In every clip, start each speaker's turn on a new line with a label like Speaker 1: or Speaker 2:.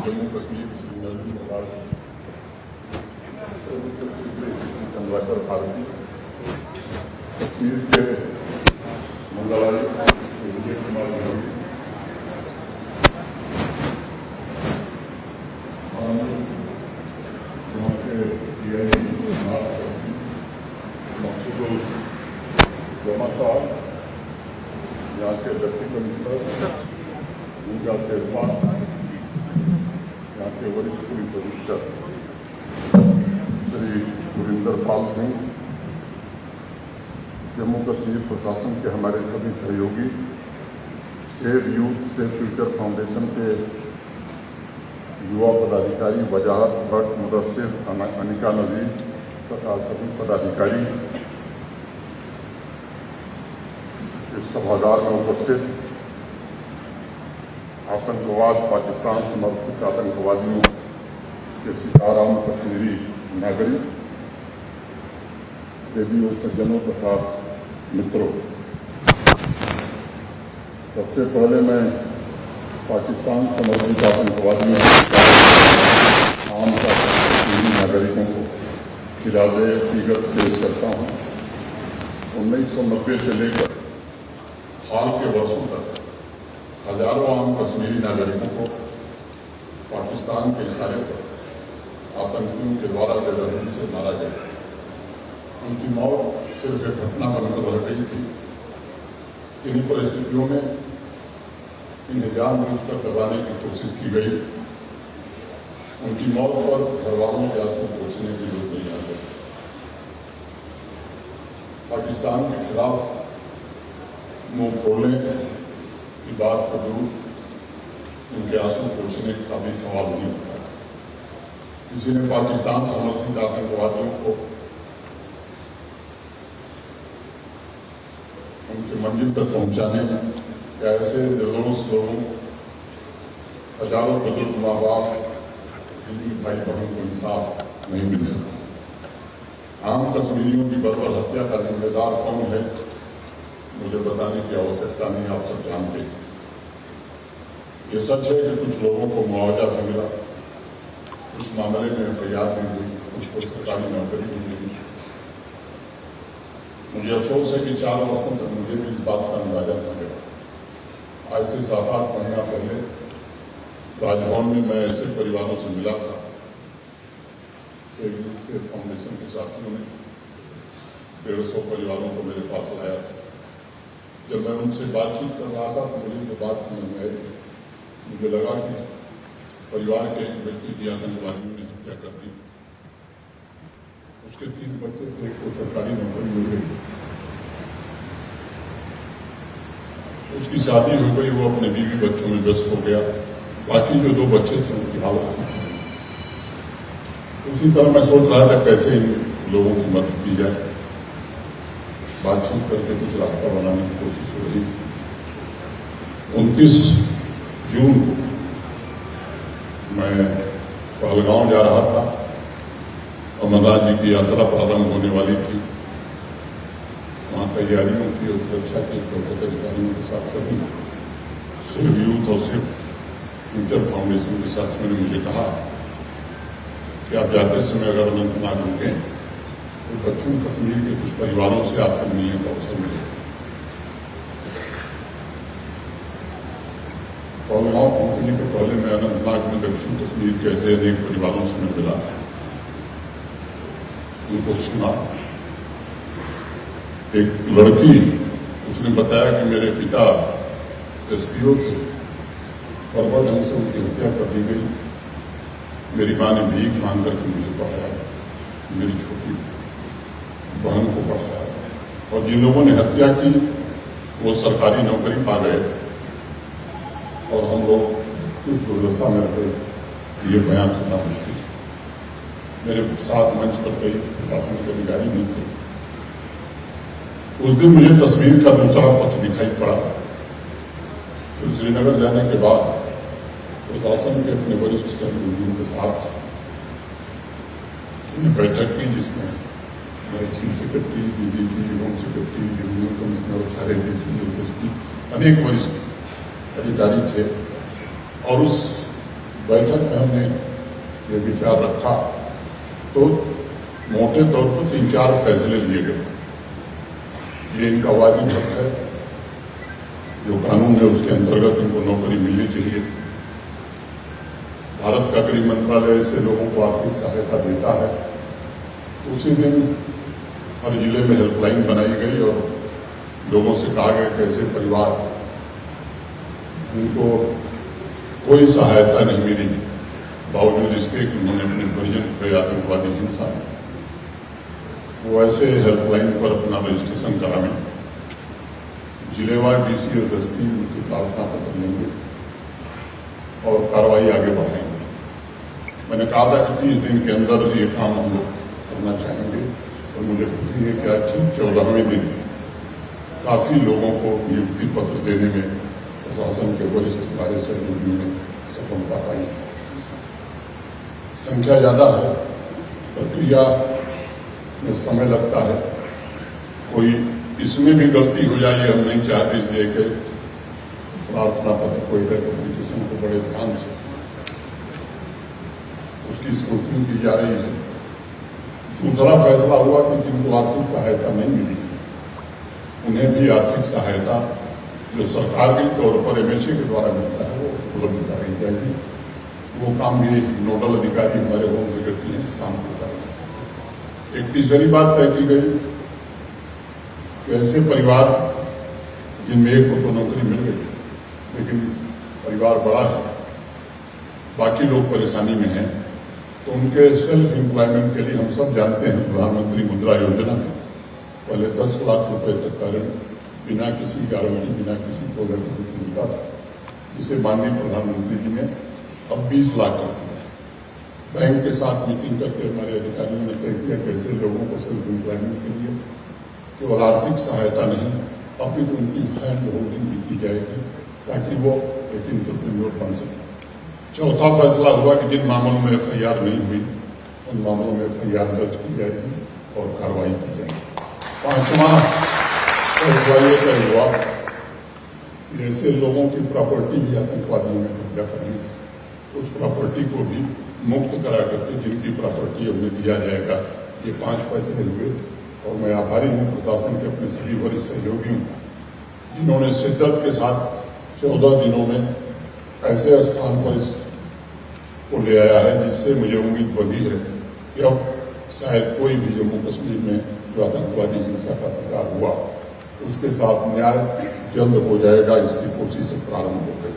Speaker 1: जम्मू कश्मीर चंद्राकर भारती कश्मीर के मंडलायुक्त विजय कुमार गांधी यहाँ के DIG मकसूदुल जमा साहब, यहाँ के डिप्टी कमिश्नर पूजा शेरपा, यहाँ के वरिष्ठ पुलिस अधीक्षक श्री गुरिंदर पाल सिंह, जम्मू कश्मीर प्रशासन के हमारे सभी सहयोगी, save youth save future foundation के युवा पदाधिकारी वजाहत भट्ट, मुदस्सिर, अनिका नजीर तथा सभी पदाधिकारी इस सभागार में उपस्थित आतंकवाद, पाकिस्तान समर्थित आतंकवादियों के शिकाराम कश्मीरी नागरिक, देवियों, सज्जनों तथा मित्रों, सबसे पहले मैं पाकिस्तान समर्थित आतंकवादियों आम कश्मीरी नागरिकों को खिराजे अकीदत पेश करता हूँ। 1990 से लेकर हाल के वर्षों तक हजारों आम कश्मीरी नागरिकों को पाकिस्तान के इशारे पर आतंकियों के द्वारा बेदखली से मारा गया। उनकी मौत सिर्फ एक घटना बनकर रह गई थी। इन्हीं परिस्थितियों में इन्हें जानबूझकर दबाने की कोशिश की गई। उनकी मौत पर घर वालों के आंसू पोंछने की जरूरत नहीं आ गई। पाकिस्तान के खिलाफ मुंह खोलने की बात को दूर, उनके आंसू पोंछने का भी सवाल नहीं उठा। किसी ने पाकिस्तान समर्थित आतंकवादियों को उनकी मंजिल तक पहुंचाने में ऐसे निर्दोष लोगों, हजारों बुजुर्ग माँ बाप, हिंदू भाई बहन को इंसाफ नहीं मिल सका। आम कश्मीरियों की बर्बर हत्या का जिम्मेदार कौन है, मुझे बताने की आवश्यकता नहीं, आप सब जानते हैं। ये सच है कि कुछ लोगों को मुआवजा भी मिला, कुछ मामले में FIR भी हुई, कुछ को सरकारी नौकरी भी मिली। मुझे अफसोस है कि 4 वर्षों तक मुझे भी इस बात का अंदाजा नहीं लगा। आज से 7-8 महीना पहले राजभवन में मैं ऐसे परिवारों से मिला था। सेव फाउंडेशन के साथियों ने 150 परिवारों को मेरे पास लाया था। जब मैं उनसे बातचीत कर रहा था तो मुझे जो बात समझ में आई, मुझे लगा कि परिवार के एक व्यक्ति की आतंकवादियों ने हत्या कर दी। उसके 3 बच्चे थे, एक को सरकारी नौकरी मिल गई, उसकी शादी हो गई, वो अपने बीवी बच्चों में व्यस्त हो गया। बाकी जो 2 बच्चे थे उनकी हालत थी। उसी तरह मैं सोच रहा था कैसे इन लोगों की मदद की जाए। बातचीत करके कुछ रास्ता बनाने की कोशिश हो रही थी। 29 जून को मैं पहलगांव जा रहा था। अमरनाथ जी की यात्रा प्रारंभ होने वाली थी। वहां तैयारियों की और सुरक्षा के प्रमुख अधिकारियों के साथ कभी सिर्फ यूथ और सिर्फ फ्यूचर फाउंडेशन के साथियों ने मुझे कहा कि आप जाते समय अगर अनंतनाग रुके तो दक्षिण कश्मीर के कुछ परिवारों से आपको मिलने का अवसर मिलेगा। पहलगांव पहुंचने के पहले मैं अनंतनाग में दक्षिण कश्मीर के ऐसे अनेक परिवारों से मैं मिला, उनको सुना। एक लड़की, उसने बताया कि मेरे पिता SPO थे, बर्बर ढंग से उनकी हत्या कर दी गई। मेरी मां ने भीख मांग करके मुझे पढ़ाया, मेरी छोटी बहन को पढ़ाया, और जिन लोगों ने हत्या की वो सरकारी नौकरी पा गए और हम लोग इस दुर्दशा में रहे, ये बयान करना मुश्किल है। मेरे साथ मंच पर कई प्रशासनिक अधिकारी भी थे। उस दिन मुझे तस्वीर का दूसरा पक्ष दिखाई पड़ा। फिर श्रीनगर जाने के बाद प्रशासन के अपने वरिष्ठ सहयोगियों के साथ बैठक की, जिसमें मेरे chief secretary, DGP, home secretary, division commissioner, सारे DC, SSP, अनेक वरिष्ठ अधिकारी थे। और उस बैठक में हमने ये विचार रखा तो मोटे तौर पर 3-4 फैसले लिए गए। ये इनका वाजिब हक है, जो कानून है उसके अंतर्गत इनको नौकरी मिलनी चाहिए। भारत का गृह मंत्रालय ऐसे लोगों को आर्थिक सहायता देता है। तो उसी दिन हर जिले में हेल्पलाइन बनाई गई और लोगों से कहा गया कि ऐसे परिवार उनको कोई सहायता नहीं मिली, बावजूद इसके कि उन्होंने अपने परिजन को आतंकवादी हिंसा में, वो ऐसे हेल्पलाइन पर अपना रजिस्ट्रेशन कराएं। जिलेवार डीसी और एसपी उनकी प्रार्थना पत्र लेंगे और कार्रवाई आगे बढ़ाएंगे। मैंने कहा था कि 30 दिन के अंदर ये काम हम लोग करना चाहेंगे और मुझे खुशी है कि आज ठीक 14वें दिन काफी लोगों को नियुक्ति पत्र देने में प्रशासन के वरिष्ठ हमारे सहयोगियों ने सफलता पाई है। संख्या ज्यादा है, प्रक्रिया में समय लगता है, कोई इसमें भी गलती हो जाए हम नहीं चाहते, इसलिए कि प्रार्थना पत्र कोई एप्लीकेशन को बड़े ध्यान से उसकी स्क्रूटनी की जा रही है। दूसरा फैसला हुआ कि जिनको आर्थिक सहायता नहीं मिली उन्हें भी आर्थिक सहायता जो सरकारी तौर पर एमएसए के द्वारा मिलता है वो उपलब्ध कराई जाएगी। वो काम भी नोडल अधिकारी हमारे होम सेक्रेटरी हैं, इस काम को करेंगे। एक तीसरी बात तय की गई कि ऐसे परिवार जिनमें एक को तो नौकरी मिल गई लेकिन परिवार बड़ा है, बाकी लोग परेशानी में हैं, तो उनके सेल्फ एम्प्लॉयमेंट के लिए हम सब जानते हैं प्रधानमंत्री मुद्रा योजना में पहले 10 लाख रुपए तक का ऋण बिना किसी गारंटी, बिना किसी को मिलता था, जिसे माननीय प्रधानमंत्री जी ने अब 20 लाख कर दिया। बैंक के साथ मीटिंग करके हमारे अधिकारियों ने तय किया कैसे लोगों को सेल्फ एम्प्लॉयमेंट के लिए केवल आर्थिक सहायता नहीं अपितु उनकी हैंड होल्डिंग भी की जाएगी ताकि वो एक एंटरप्रेन्योर बन सके। चौथा फैसला हुआ कि जिन मामलों में एफआईआर नहीं हुई उन मामलों में एफआईआर दर्ज की जाएगी और कार्रवाई की जाएगी। 5वां फैसला ये तय हुआ कि ऐसे लोगों की प्रॉपर्टी भी आतंकवादियों ने कब्जा कर ली, उस प्रॉपर्टी को भी मुक्त करा करके जिनकी प्रॉपर्टी उन्हें दिया जाएगा। ये 5 फैसले हुए और मैं आभारी हूं प्रशासन के अपने सभी वरिष्ठ सहयोगियों का, जिन्होंने शिद्दत के साथ 14 दिनों में ऐसे स्थान पर इसको ले आया है जिससे मुझे उम्मीद बंधी है कि अब शायद कोई भी जम्मू कश्मीर में जो आतंकवादी हिंसा का शिकार हुआ उसके साथ न्याय जल्द हो जाएगा। इसकी कोशिश प्रारंभ हो गई।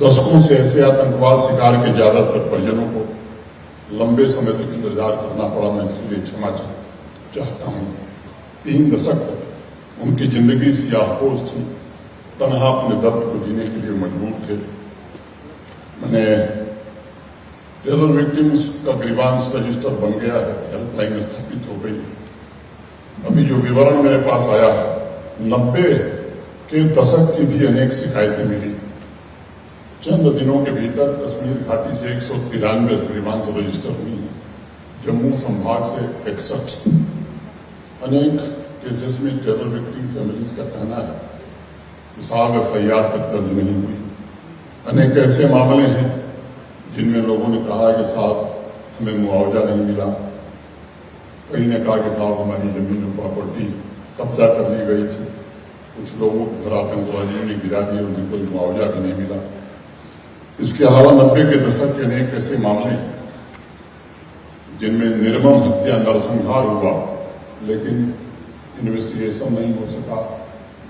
Speaker 1: दशकों से ऐसे आतंकवाद शिकार के ज्यादातर परिजनों को लंबे समय तक इंतजार करना पड़ा। मैं इसके लिए क्षमा चाहता हूं। 3 दशक तक उनकी जिंदगी सियाहपोश थी, तनहा अपने दर्द को जीने के लिए मजबूर थे। मैंने टेरर विक्टिम्स का ग्रीवांस रजिस्टर बन गया है, हेल्पलाइन स्थापित हो गई है। अभी जो विवरण मेरे पास आया है 90 के दशक की भी अनेक शिकायतें मिली। चंद दिनों के भीतर कश्मीर घाटी से 193 ग्रीवांस रजिस्टर हुई है। जम्मू संभाग से 61। अनेक केसेस में टेरर विक्टिम फैमिलीज का कहना है कि साहब एफआईआर तक दर्ज नहीं हुई। अनेक ऐसे मामले हैं जिनमें लोगों ने कहा कि साहब हमें मुआवजा नहीं मिला। कई ने कहा कि साहब हमारी जमीन और प्रॉपर्टी कब्जा कर ली गई थी। कुछ लोगों को घर आतंकवादियों ने गिरा दिए, उन्हें कोई मुआवजा भी नहीं मिला। इसके अलावा 90 के दशक के अनेक ऐसे मामले हैं जिनमें निर्मम हत्या नरसंहार हुआ लेकिन इन्वेस्टिगेशन नहीं हो सका,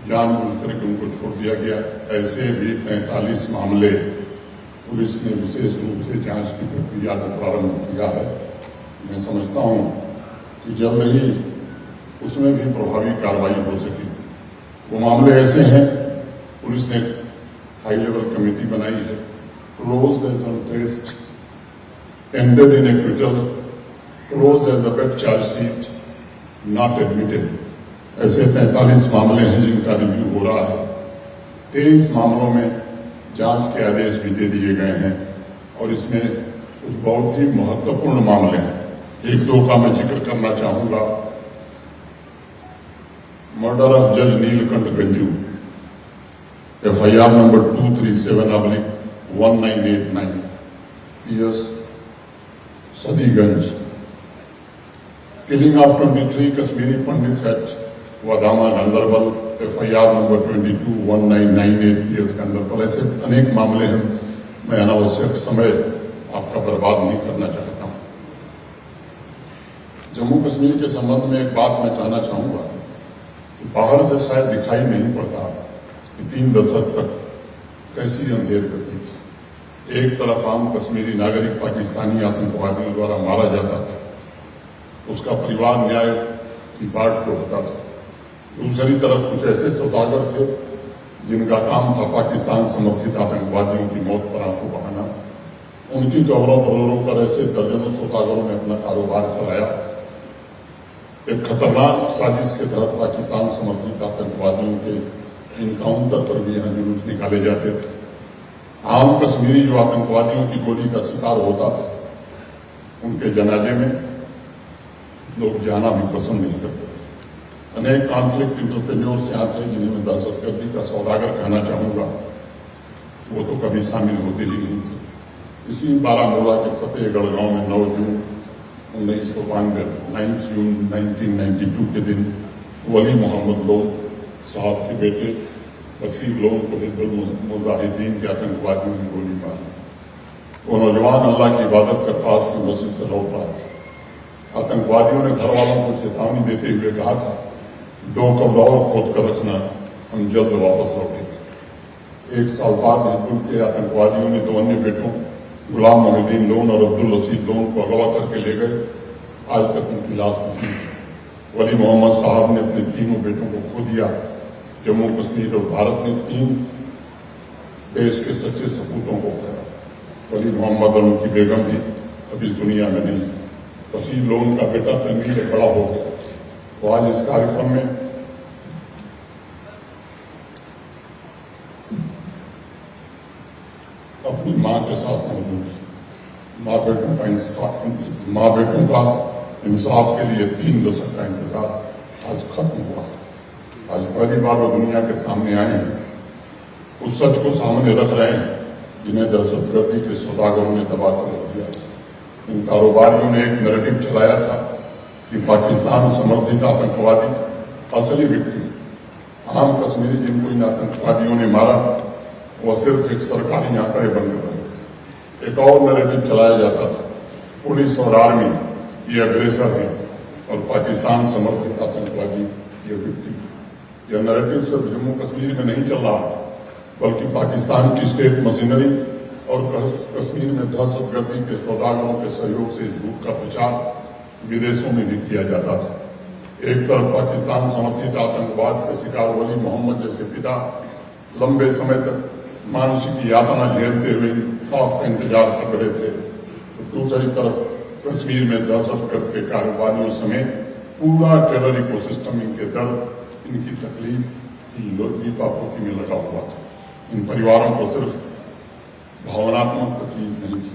Speaker 1: जानबूझकर के उनको छोड़ दिया गया। ऐसे भी 43 मामले पुलिस ने विशेष रूप से जांच की प्रक्रिया को प्रारंभ किया है। मैं समझता हूं कि जल्द ही उसमें भी प्रभावी कार्रवाई हो सकेगी। वो मामले ऐसे हैं, पुलिस ने हाई लेवल कमेटी बनाई है, closed as on test, ended in acquittal, closed as a wet charge sheet, not admitted। ऐसे 43 मामले हैं जिनका रिव्यू हो रहा है। 23 मामलों में जांच के आदेश भी दे दिए गए हैं और इसमें कुछ बहुत ही महत्वपूर्ण मामले हैं। 1-2 का मैं जिक्र करना चाहूंगा। मर्डर ऑफ जज Neelkanth Ganju, FIR number 237/19 1989 PS Sadiganj. Killing of 23 Kashmiri Pandits at Wadama, Ganderbal, FIR number 221998 PS Ganderbal. ऐसे अनेक मामले हैं, मैं अनावश्यक समय आपका बर्बाद नहीं करना चाहता हूं। जम्मू कश्मीर के संबंध में एक बात मैं कहना चाहूंगा कि बाहर से शायद दिखाई नहीं पड़ता कि 3 दशक तक कैसी अंधेर गति थी। एक तरफ आम कश्मीरी नागरिक पाकिस्तानी आतंकवादियों द्वारा मारा जाता था, उसका परिवार न्याय की बाट जोड़ता था। दूसरी तरफ कुछ ऐसे सौदागर थे जिनका काम था पाकिस्तान समर्थित आतंकवादियों की मौत पर आंसू बहाना। उनकी कब्रों पर रो कर ऐसे दर्जनों सौदागरों ने अपना कारोबार चलाया। एक खतरनाक साजिश के तहत पाकिस्तान समर्थित आतंकवादियों के इनकाउंटर पर भी यहां जुलूस निकाले जाते थे। आम कश्मीरी जो आतंकवादियों की गोली का शिकार होता था, उनके जनाजे में लोग जाना भी पसंद नहीं करते थे। अनेक कॉन्फ्लिक्ट इंटरप्रेन्योर्स यहाँ थे जिन्हें मैं दहशतगर्दी का सौदागर कहना चाहूंगा, वो तो कभी शामिल होते ही नहीं थे। इसी बारामूला के फतेहगढ़ गांव में 9 जून 1992 के दिन वली मोहम्मद लोन साहब के बेटे वसीम लोन को हिजबुल मुजाहिदीन के आतंकवादियों ने गोली मारी। वो नौजवान अल्लाह की इबादत कर पास की मस्जिद से लौट रहा था। आतंकवादियों ने घर वालों को चेतावनी देते हुए कहा था, 2 कब्र और खोद कर रखना, हम जल्द वापस लौटेंगे। 1 साल बाद हिजबुल के आतंकवादियों ने 2 अन्य बेटों गुलाम मोहिद्दीन लोन और अब्दुल रशीद लोन को अगवा करके ले गए। आज तक उनकी लाश नहीं। वली मोहम्मद साहब ने अपने तीनों बेटों को खो दिया। जम्मू कश्मीर और भारत ने 3 देश के सच्चे सपूतों को खोया। वली मोहम्मद और उनकी बेगम भी अब इस दुनिया में नहीं। वसीम लोन का बेटा तनवीर बड़ा हो गया। तो आज इस कार्यक्रम में अपनी मां के साथ मौजूद है। मां बेटों का इंसाफ के लिए 3 दशक का इंतजार आज खत्म हुआ। आज पहली बार वो दुनिया के सामने आए हैं, उस सच को सामने रख रहे हैं जिन्हें दहशतगर्दी के सौदागरों ने दबा कर रख दिया। इन कारोबारियों ने एक नैरेटिव चलाया था कि पाकिस्तान समर्थित आतंकवादी असली विक्टिम आम कश्मीरी जिनको इन आतंकवादियों ने मारा वो सिर्फ एक सरकारी आंकड़े बनकर रहे। एक और नैरेटिव चलाया जाता था, पुलिस और आर्मी ये अग्रेसर है और पाकिस्तान समर्थित आतंकवादी ये विक्टिम। यह नैरेटिव सिर्फ जम्मू कश्मीर में नहीं चल रहा था, बल्कि पाकिस्तान की स्टेट मशीनरी और कश्मीर में दहशतगर्दी के सौदागरों के सहयोग से झूठ का प्रचार विदेशों में भी किया जाता था। एक तरफ पाकिस्तान समर्थित आतंकवाद के शिकार वली मोहम्मद जैसे पिता लंबे समय तक मानसिक यातना झेलते हुए इंसाफ का इंतजार कर रहे थे, तो दूसरी तरफ कश्मीर में दहशतगर्द के कारोबारियों समेत पूरा टेरर इकोसिस्टम इनके दर्द, इनकी तकलीफ की लीपापोती में लगा हुआ था। इन परिवारों को सिर्फ भावनात्मक तकलीफ नहीं थी,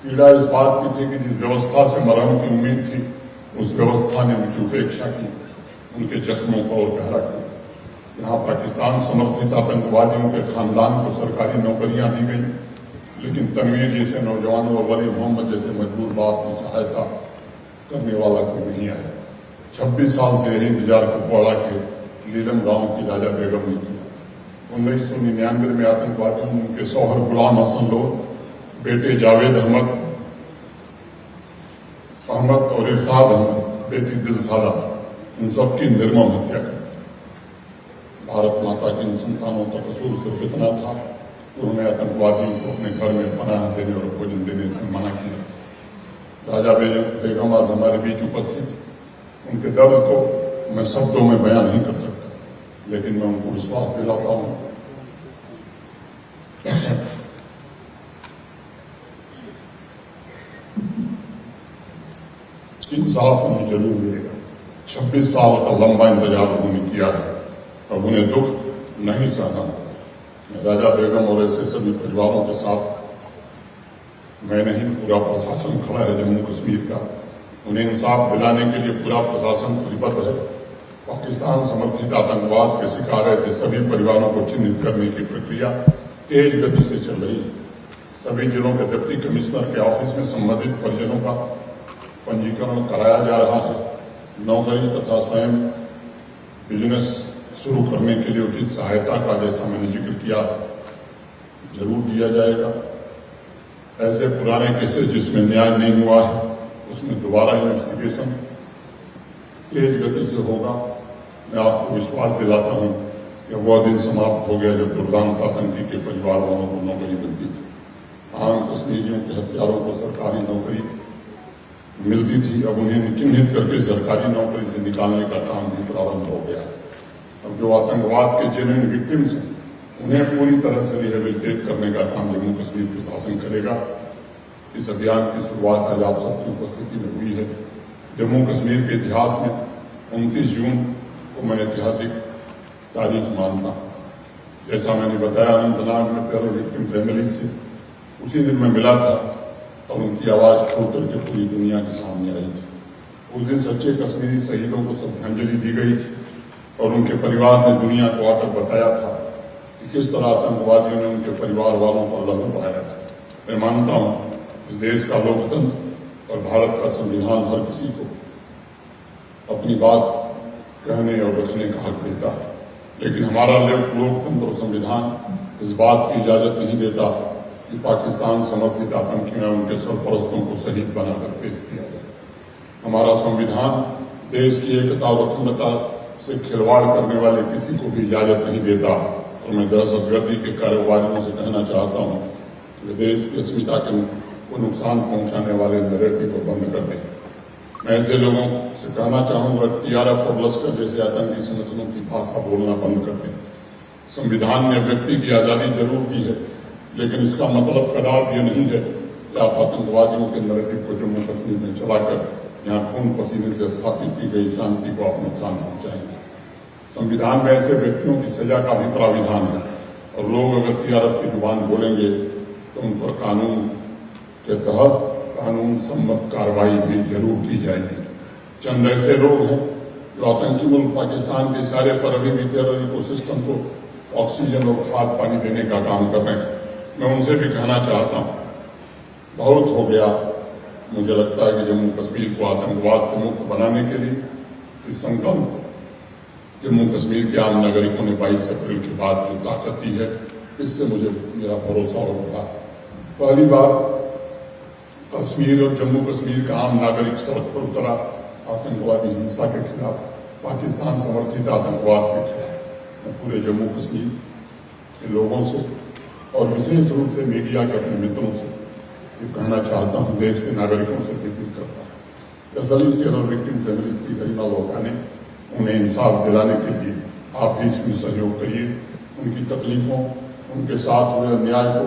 Speaker 1: पीड़ा इस बात की थी कि जिस व्यवस्था से मरहम की उम्मीद थी, उस व्यवस्था ने उनकी उपेक्षा की, उनके जख्मों को और गहरा किया। यहाँ पाकिस्तान समर्थित आतंकवादियों के खानदान को सरकारी नौकरियां दी गई, लेकिन तनवीर जैसे नौजवानों और वली मोहम्मद जैसे मजबूर बाप की सहायता करने वाला कोई नहीं आया। 26 साल से यही इंतजार कुपवाड़ा के लीलम गांव की राजा बेगम ने किया। 1999 में आतंकवादियों ने उनके शौहर गुलाम हसन लोन, बेटे जावेद अहमद और इरशाद अहमद, बेटी दिलसादा, इन सबकी निर्मम हत्या कर। भारत माता की इन संतानों का कसूर सिर्फ इतना था, उन्होंने आतंकवादियों को अपने घर में पनाह देने और भोजन देने से मना किया। राजा बेगम आज हमारे बीच उपस्थित, उनके दर्द को मैं शब्दों में बयान नहीं कर सकता, लेकिन मैं उनको विश्वास दिलाता हूं इंसाफ उन्हें जरूर मिलेगा। 26 साल का लंबा इंतजार उन्होंने किया है, अब उन्हें दुख नहीं सहना। राजा बेगम और ऐसे सभी परिवारों के साथ मैं नहीं, पूरा प्रशासन खड़ा है जम्मू कश्मीर का। उन्हें इंसाफ दिलाने के लिए पूरा प्रशासन प्रतिबद्ध है। पाकिस्तान समर्थित आतंकवाद के शिकार ऐसे सभी परिवारों को चिन्हित करने की प्रक्रिया तेज गति से चल रही है। सभी जिलों के डिप्टी कमिश्नर के ऑफिस में संबंधित परिजनों का पंजीकरण कराया जा रहा है। नौकरी तथा स्वयं बिजनेस शुरू करने के लिए उचित सहायता का, जैसा मैंने जिक्र किया, जरूर दिया जाएगा। ऐसे पुराने केसेस जिसमें न्याय नहीं हुआ है उसमें दोबारा इन्वेस्टिगेशन तेज गति से होगा। मैं आपको विश्वास दिलाता हूं कि वह दिन समाप्त हो गया जब दुर्दांत आतंकी के परिवार वालों को नौकरी मिलती थी। आम कश्मीरियों के हत्यारों को सरकारी नौकरी मिलती थी। अब उन्हें चिन्हित करके सरकारी नौकरी से निकालने का काम भी प्रारंभ हो गया। अब जो आतंकवाद के जेन्युइन विक्टिम्स हैं उन्हें पूरी तरह से रिहेबिलिटेट करने का काम जम्मू कश्मीर प्रशासन करेगा। इस अभियान की शुरुआत आज आप सबकी उपस्थिति में हुई है। जम्मू कश्मीर के इतिहास में 29 जून को मैं ऐतिहासिक तारीख मानता हूं। जैसा मैंने बताया, अनंतनाग में टेरर विक्टिम फैमिली से उसी दिन मैं मिला था और उनकी आवाज खोल करके पूरी दुनिया के सामने आई थी। उस दिन सच्चे कश्मीरी शहीदों को श्रद्धांजलि दी गई थी और उनके परिवार ने दुनिया को आकर बताया था कि किस तरह आतंकवादियों ने उनके परिवार वालों पर लहू बहाया था। मैं मानता हूं कि देश का लोकतंत्र और भारत का संविधान हर किसी को अपनी बात कहने और रखने का हक देता है, लेकिन हमारा लोकतंत्र और संविधान इस बात की इजाजत नहीं देता कि पाकिस्तान समर्थित आतंकियों या उनके सरपरस्तों को शहीद बनाकर पेश किया जाए। हमारा संविधान देश की एकता और अखंडता से खिलवाड़ करने वाले किसी को भी इजाजत नहीं देता और मैं दहशतगर्दी के कारोबारियों से कहना चाहता हूं कि देश की अस्मिता को नुकसान पहुंचाने वाले नैरेटिव को बंद कर दें। मैं ऐसे लोगों से कहना चाहूंगा टीआरएफ और लश्कर जैसे आतंकी संगठनों की भाषा बोलना बंद कर दें। संविधान ने व्यक्ति की आजादी जरूर दी है, लेकिन इसका मतलब कदापि ये नहीं है कि आप आतंकवादियों के नैरेटिव को जम्मू कश्मीर में चलाकर यहाँ खून पसीने से स्थापित की गई शांति को आप नुकसान पहुंचाएंगे। संविधान में ऐसे व्यक्तियों की सजा का भी प्राविधान है और लोग अगर टीआरएफ की जुबान बोलेंगे तो उन पर कानून के तहत कानून सम्मत कार्रवाई भी जरूर की जाएगी। चंद ऐसे लोग हैं जो आतंकी मुल्क पाकिस्तान के इशारे पर अभी भी टेरर इकोसिस्टम को ऑक्सीजन और खाद पानी देने का काम कर रहे हैं। मैं उनसे भी कहना चाहता हूं, बहुत हो गया। मुझे लगता है कि जम्मू कश्मीर को आतंकवाद से मुक्त बनाने के लिए इस संकल्प जम्मू कश्मीर के आम नागरिकों ने 22 अप्रैल के बाद जो ताकत दी है, इससे मुझे मेरा भरोसा हो रहा है। पहली बार कश्मीर और जम्मू कश्मीर का आम नागरिक सड़क पर उतरा आतंकवादी हिंसा के खिलाफ, पाकिस्तान समर्थित आतंकवाद के खिलाफ। मैं पूरे जम्मू कश्मीर के लोगों से और विशेष रूप से मीडिया के अपने मित्रों से ये कहना चाहता हूं, देश के नागरिकों से अपील करता हूं, असली टेरर विक्टिम फैमिलीज की गरिमा लौटाने, उन्हें इंसाफ दिलाने के लिए आप भी इसमें सहयोग करिए। उनकी तकलीफों, उनके साथ हुए अन्याय को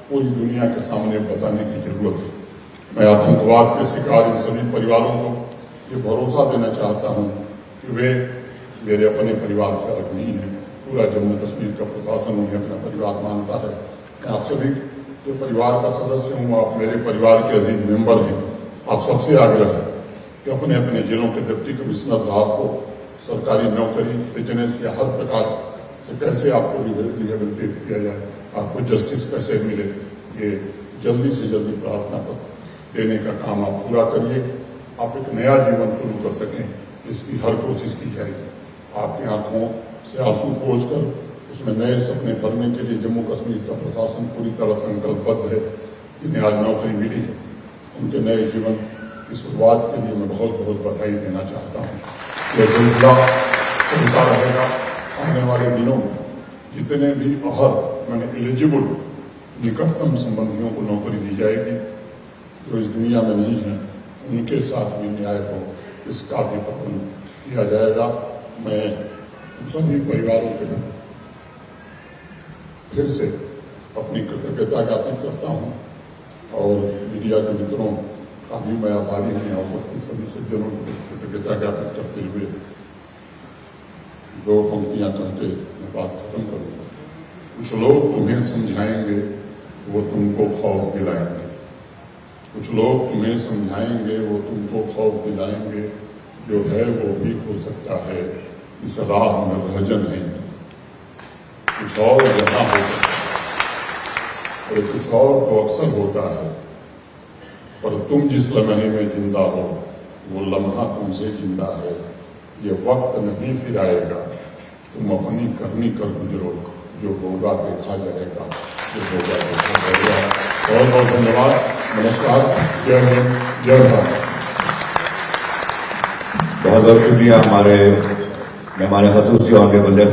Speaker 1: पूरी दुनिया के सामने बताने की जरूरत है। मैं आतंकवाद के शिकार इन सभी परिवारों को ये भरोसा देना चाहता हूं कि वे मेरे अपने परिवार से अलग नहीं है। पूरा जम्मू कश्मीर का प्रशासन उन्हें अपना परिवार मानता है। मैं आप सभी के परिवार का सदस्य हूं, आप मेरे परिवार के अजीज मेंबर हैं। आप सबसे आग्रह है कि अपने अपने जिलों के डिप्टी कमिश्नर साहब को सरकारी नौकरी, बिजनेस या हर प्रकार से कैसे आपको रिहेबिलिटेट किया जाए, आपको जस्टिस कैसे मिले, ये जल्दी से जल्दी प्रार्थना पत्र देने का काम आप पूरा करिए। आप एक नया जीवन शुरू कर सकें, इसकी हर कोशिश की जाएगी। आपकी आंखों से आंसू पोंछकर उसमें नए सपने भरने के लिए जम्मू कश्मीर का प्रशासन पूरी तरह संकल्पबद्ध है। जिन्हें आज नौकरी मिली है, उनके नए जीवन की शुरुआत के लिए मैं बहुत बहुत बधाई देना चाहता हूँ। यह सिलसिला चलता रहेगा। आने वाले दिनों में जितने भी मैंने एलिजिबल निकटतम संबंधियों को नौकरी दी जाएगी जो इस दुनिया में नहीं है, उनके साथ भी न्याय हो, इसका भी प्रबंध किया जाएगा। मैं सभी परिवारों के फिर से अपनी कृतज्ञता ज्ञापित करता हूं और मीडिया के मित्रों का भी मैं आभारी हूं और सभी सज्जनों को कृतज्ञता ज्ञापित करते हुए 2 पंक्तियां करके मैं बात खत्म करूंगा। कुछ लोग तुम्हें समझाएंगे, वो तुमको खौफ दिलाएंगे। कुछ लोग तुम्हें समझाएंगे, वो तुमको खौफ दिलाएंगे। जो है वो भी हो सकता है, इस राह में रहजन है। कुछ और यहाँ हो सकता है। और कुछ और तो अक्सर होता है, पर तुम जिस लम्हे में जिंदा हो वो लम्हा तुमसे जिंदा है। ये वक्त नहीं फिर आएगा, तुम अपनी करनी कर गुजरो, जो होगा देखा जाएगा, जो होगा देखा जाएगा। बहुत बहुत धन्यवाद। नमस्कार। जय हिंद, जय भारत।
Speaker 2: बहुत बहुत शुक्रिया हमारे मेहमान खसूसी ऑनरेबल